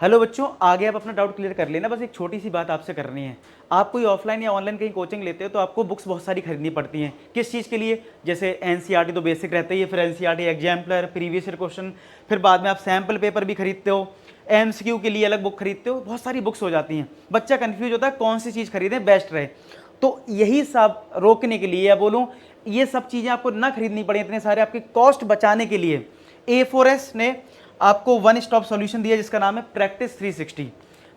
Hello बच्चों, आगे आप अपना डाउट क्लियर कर लेना। बस एक छोटी सी बात आपसे करनी है। आप कोई ऑफलाइन या ऑनलाइन कहीं कोचिंग लेते हो तो आपको बुक्स बहुत सारी खरीदनी पड़ती हैं। किस चीज़ के लिए? जैसे एनसीईआरटी तो बेसिक रहता ही है, फिर NCERT exemplar, previous year question, फिर बाद में आप सैम्पल पेपर भी खरीदते हो, एमसीक्यू के लिए अलग बुक खरीदते हो, बहुत सारी बुक्स हो जाती हैं। बच्चा कन्फ्यूज होता है कौन सी चीज़ खरीदें बेस्ट रहे। तो यही सब रोकने के लिए, या बोलूँ ये सब चीज़ें आपको ना खरीदनी पड़े, इतने सारे आपके कॉस्ट बचाने के लिए A4S ने आपको वन स्टॉप सॉल्यूशन दिया जिसका नाम है प्रैक्टिस 360।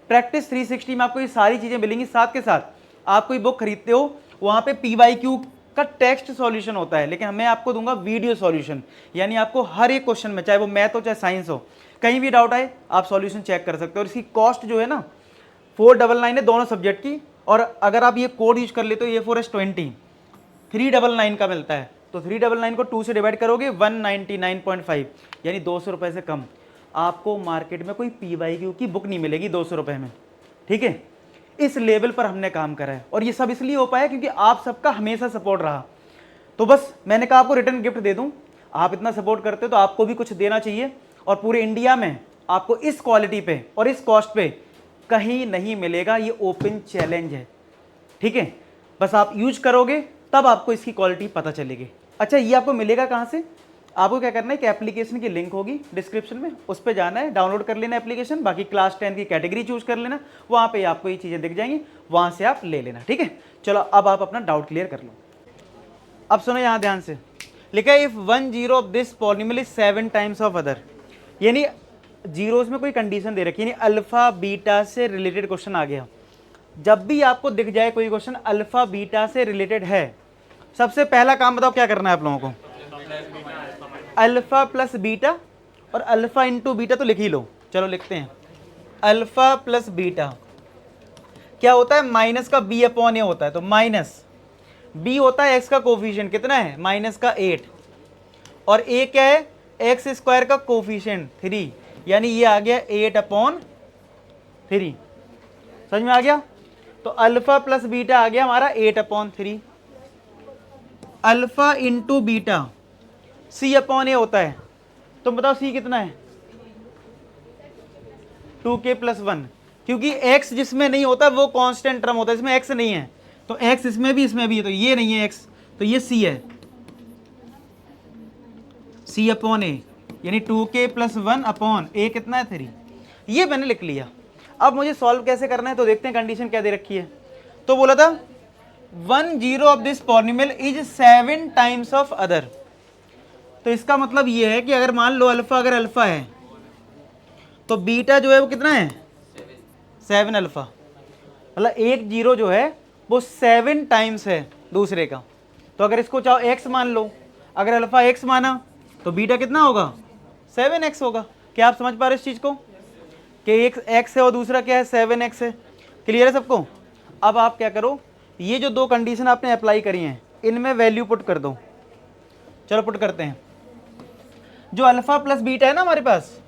प्रैक्टिस 360 में आपको ये सारी चीज़ें मिलेंगी। साथ के साथ आप कोई बुक खरीदते हो, वहाँ पे PYQ का टेक्स्ट सॉल्यूशन होता है, लेकिन मैं आपको दूंगा वीडियो सॉल्यूशन। यानी आपको हर एक क्वेश्चन में, चाहे वो मैथ हो चाहे साइंस हो, कहीं भी डाउट आए आप सॉल्यूशन चेक कर सकते हो। और इसकी कॉस्ट जो है ना 499 है दोनों सब्जेक्ट की। और अगर आप ये कोड यूज कर लेते हो A4S20 399 का मिलता है, तो 399 को 2 से डिवाइड करोगे 199.5, यानी 200 रुपये से कम आपको मार्केट में कोई PYQ की बुक नहीं मिलेगी 200 रुपये में। ठीक है, इस लेवल पर हमने काम करा है और ये सब इसलिए हो पाया क्योंकि आप सबका हमेशा सपोर्ट रहा। तो बस मैंने कहा आपको रिटर्न गिफ्ट दे दूं। आप इतना सपोर्ट करते हो तो आपको भी कुछ देना चाहिए। और पूरे इंडिया में आपको इस क्वालिटी पे और इस कॉस्ट पे कहीं नहीं मिलेगा। ये ओपन चैलेंज है। ठीक है, बस आप यूज करोगे तब आपको इसकी क्वालिटी पता चलेगी। अच्छा, ये आपको मिलेगा कहाँ से? आपको क्या करना है कि एप्लीकेशन की लिंक होगी डिस्क्रिप्शन में, उस पर जाना है, डाउनलोड कर लेना एप्लीकेशन। बाकी क्लास 10 की कैटेगरी चूज कर लेना, वहाँ पे आपको ये चीज़ें दिख जाएंगी, वहाँ से आप ले लेना। ठीक है, चलो अब आप अपना डाउट क्लियर कर लो। अब सुनो यहाँ ध्यान से, लिखा है if 1 zero of this polynomial is 7 times of other. यानी जीरोस में कोई कंडीशन दे रखी है, यानी अल्फा बीटा से रिलेटेड क्वेश्चन आ गया। जब भी आपको दिख जाए कोई क्वेश्चन अल्फा बीटा से रिलेटेड है, सबसे पहला काम बताओ क्या करना है आप लोगों को? अल्फा प्लस बीटा, और अल्फा इंटू बीटा तो लिख ही लो। चलो लिखते हैं, अल्फा प्लस बीटा क्या होता है? माइनस का बी अपॉन ए होता है। तो माइनस बी होता है एक्स का कोफिशिएंट, कितना है? माइनस का 8, और ए क्या है? एक्स स्क्वायर का कोफिशिएंट 3, यानी ये आ गया 8/3। समझ में आ गया? तो अल्फा प्लस बीटा आ गया हमारा 8/3। अल्फा इंटू बीटा सी अपॉन ए होता है। तुम बताओ सी कितना है? 2k+1, क्योंकि x जिसमें नहीं होता वो कांस्टेंट टर्म होता है, इसमें x नहीं है। तो x इसमें भी इसमें भी है, तो ये नहीं है x, तो ये c है, c अपॉन ए, यानी 2k+1 अपॉन a कितना है? 3। ये मैंने लिख लिया। अब मुझे सॉल्व कैसे करना है तो देखते हैं कंडीशन क्या दे रखी है। तो बोला था 1 zero of this polynomial is 7 times of other. तो इसका मतलब ये है कि अगर मान लो अल्फा, अगर अल्फा है तो बीटा जो है वो कितना है? 7 अल्फा। मतलब एक जीरो जो है वो 7 टाइम्स है दूसरे का। तो अगर इसको चाहो x मान लो, अगर अल्फा x माना तो बीटा कितना होगा? 7x होगा। क्या आप समझ पा रहे हो इस चीज को कि एक x है और दूसरा क्या है? 7x है। क्लियर है सबको? अब आप क्या करो, ये जो दो कंडीशन आपने अप्लाई करी हैं इनमें वैल्यू पुट कर दो। चलो पुट करते हैं। जो अल्फा प्लस बीटा है ना हमारे पास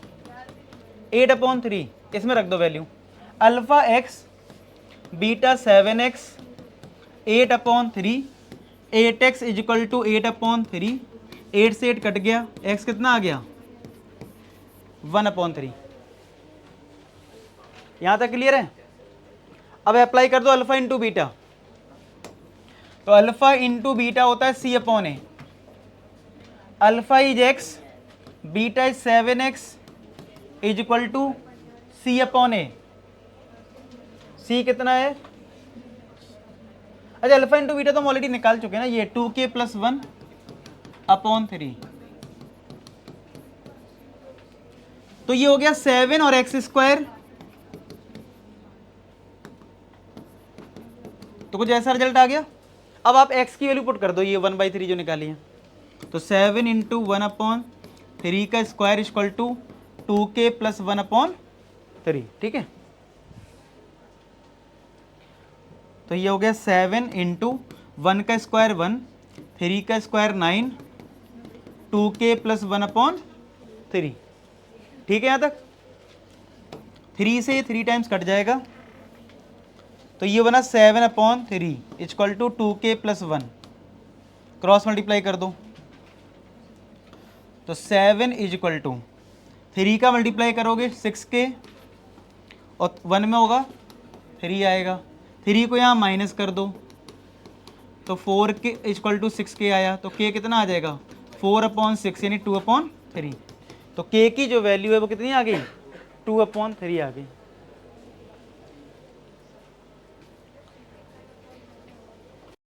8/3, इसमें रख दो value. Alpha x beta 7x 8/3, 8x is equal to 8/3, 8 से 8 कट गया, x कितना आ गया? 1/3। यहां तक क्लियर है? अब अप्लाई कर दो अल्फा इंटू बीटा। तो अल्फा इंटू बीटा होता है c upon A. Alpha is x, beta is 7x is equal to c upon A. c कितना है? अच्छा, अल्फा इंटू बीटा तो हम ऑलरेडी निकाल चुके हैं ना, ये 2k+1/3। तो ये हो गया 7 और x²। तो कुछ ऐसा रिजल्ट आ गया। अब आप x की वैल्यू पुट कर दो, ये 1/3 जो निकाली है। तो 7 इंटू 1/3 का स्क्वायर इक्वल टू 2k+1/3। ठीक है, तो ये हो गया 7 इंटू 1 का स्क्वायर 1, 3 का स्क्वायर 9, 2k+1/3। ठीक है, यहाँ तक 3 से 3 टाइम्स कट जाएगा, तो ये बना 7/3 equal to 2k+1। Cross multiply कर दो, तो 7 इज इक्वल टू 3 का मल्टीप्लाई करोगे 6k और 1 में होगा 3 आएगा, 3 को यहाँ माइनस कर दो तो 4 के इक्वल टू 6k आया, तो k कितना आ जाएगा 4/6 यानी 2/3। तो k की जो वैल्यू है वो कितनी आ गई 2/3 आ गई।